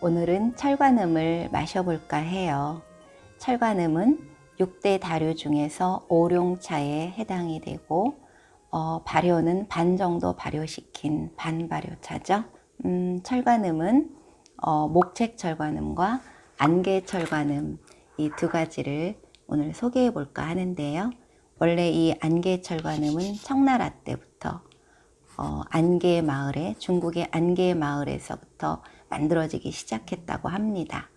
오늘은 철관음을 마셔볼까 해요. 철관음은 6대 다류 중에서 오룡차에 해당이 되고 발효는 반 정도 발효시킨 반발효차죠. 철관음은 목책철관음과 안개철관음 이 두 가지를 오늘 소개해 볼까 하는데요. 원래 이 안개철관음은 청나라 때부터 안개 마을에, 중국의 안개 마을에서부터 만들어지기 시작했다고 합니다.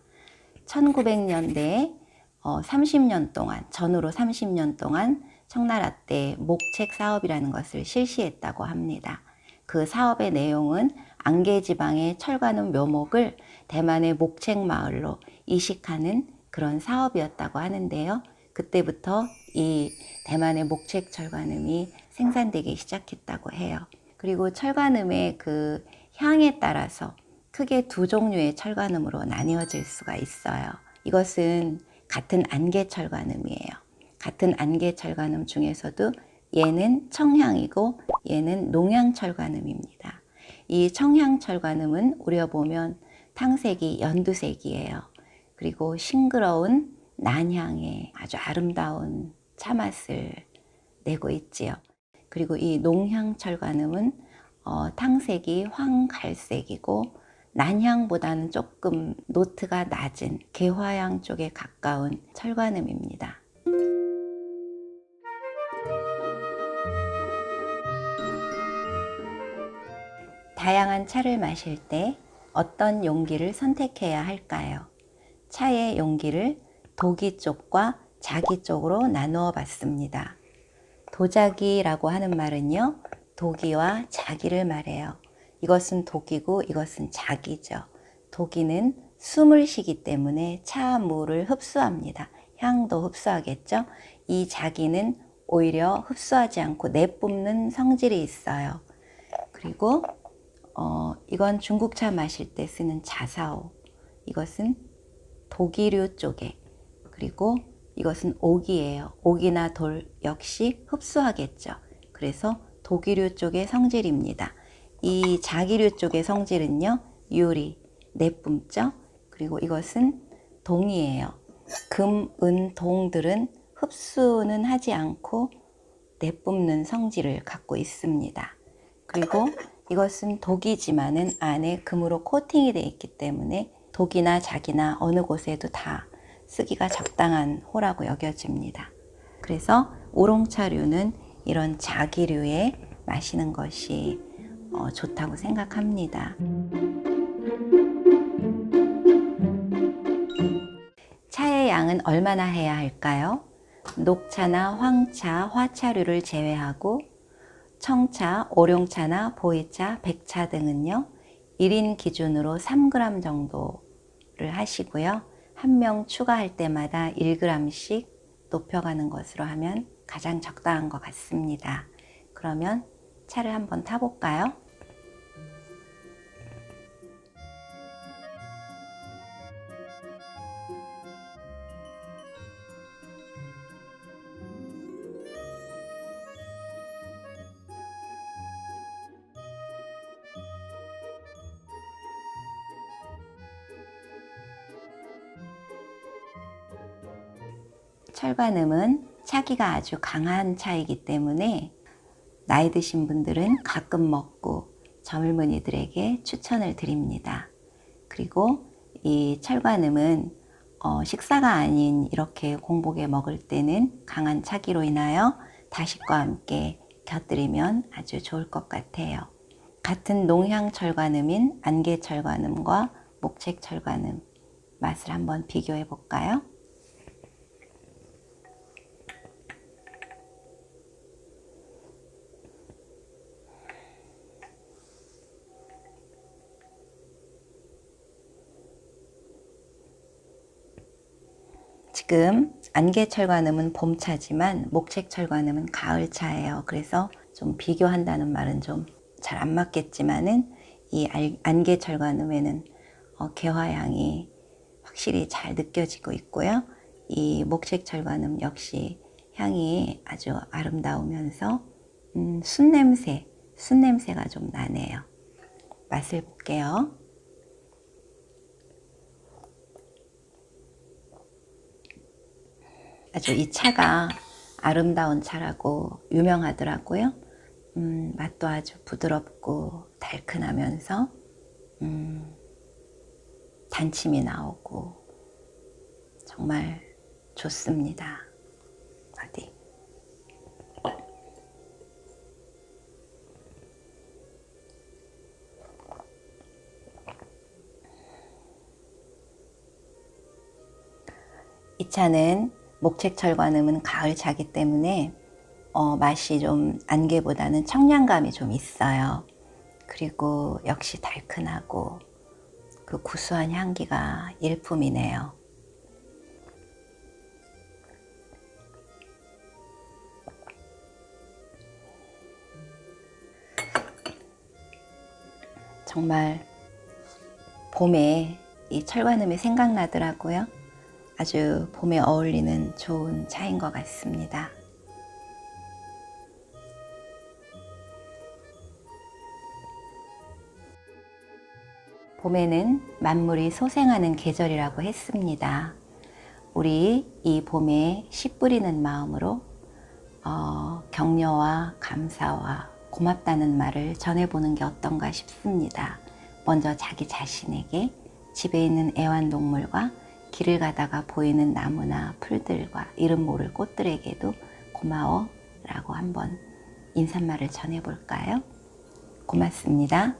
1900년대에 30년 동안, 전후로 30년 동안 청나라 때 목책 사업이라는 것을 실시했다고 합니다. 그 사업의 내용은 안개 지방의 철관음 묘목을 대만의 목책 마을로 이식하는 그런 사업이었다고 하는데요. 그때부터 이 대만의 목책 철관음이 생산되기 시작했다고 해요. 그리고 철관음의 그 향에 따라서 크게 두 종류의 철관음으로 나뉘어질 수가 있어요. 이것은 같은 안개 철관음이에요. 같은 안개 철관음 중에서도 얘는 청향이고 얘는 농향 철관음입니다. 이 청향 철관음은 우려보면 탕색이 연두색이에요. 그리고 싱그러운 난향의 아주 아름다운 차맛을 내고 있지요. 그리고 이 농향 철관음은 탕색이 황갈색이고 난향보다는 조금 노트가 낮은 개화향 쪽에 가까운 철관음입니다. 다양한 차를 마실 때 어떤 용기를 선택해야 할까요? 차의 용기를 도기 쪽과 자기 쪽으로 나누어 봤습니다. 도자기라고 하는 말은요, 도기와 자기를 말해요. 이것은 도기고 이것은 자기죠. 도기는 숨을 쉬기 때문에 차 물을 흡수합니다. 향도 흡수하겠죠. 이 자기는 오히려 흡수하지 않고 내뿜는 성질이 있어요. 그리고 이건 중국차 마실 때 쓰는 자사오. 이것은 도기류 쪽에, 그리고 이것은 옥이에요. 옥이나 돌 역시 흡수하겠죠. 그래서 도기류 쪽의 성질입니다. 이 자기류 쪽의 성질은요, 유리, 내뿜죠. 그리고 이것은 동이에요. 금, 은, 동들은 흡수는 하지 않고 내뿜는 성질을 갖고 있습니다. 그리고 이것은 독이지만은 안에 금으로 코팅이 되어 있기 때문에 독이나 자기나 어느 곳에도 다 쓰기가 적당한 호라고 여겨집니다. 그래서 우롱차류는 이런 자기류에 마시는 것이 좋다고 생각합니다. 차의 양은 얼마나 해야 할까요? 녹차나 황차, 화차류를 제외하고 청차, 오룡차나 보이차, 백차 등은요 1인 기준으로 3g 정도를 하시고요. 한 명 추가할 때마다 1g씩 높여가는 것으로 하면 가장 적당한 것 같습니다. 그러면 차를 한번 타볼까요? 철관음은 차기가 아주 강한 차이기 때문에 나이 드신 분들은 가끔 먹고 젊은이들에게 추천을 드립니다. 그리고 이 철관음은 식사가 아닌 이렇게 공복에 먹을 때는 강한 차기로 인하여 다식과 함께 곁들이면 아주 좋을 것 같아요. 같은 농향 철관음인 안개 철관음과 목책 철관음 맛을 한번 비교해 볼까요? 지금 안개철관음은 봄차지만 목책철관음은 가을차예요. 그래서 좀 비교한다는 말은 좀 잘 안 맞겠지만은 이 안개철관음에는 개화향이 확실히 잘 느껴지고 있고요. 이 목책철관음 역시 향이 아주 아름다우면서 순냄새가 좀 나네요. 맛을 볼게요. 아주 이 차가 아름다운 차라고 유명하더라고요. 맛도 아주 부드럽고 달큰하면서 단침이 나오고 정말 좋습니다. 어디? 이 차는 목책철관음은 가을차기 때문에 맛이 좀 안개보다는 청량감이 좀 있어요. 그리고 역시 달큰하고 그 구수한 향기가 일품이네요. 정말 봄에 이 철관음이 생각나더라고요. 아주 봄에 어울리는 좋은 차인 것 같습니다. 봄에는 만물이 소생하는 계절이라고 했습니다. 우리 이 봄에 씨 뿌리는 마음으로 격려와 감사와 고맙다는 말을 전해보는 게 어떤가 싶습니다. 먼저 자기 자신에게, 집에 있는 애완동물과 길을 가다가 보이는 나무나 풀들과 이름 모를 꽃들에게도 고마워 라고 한번 인사말을 전해볼까요? 고맙습니다.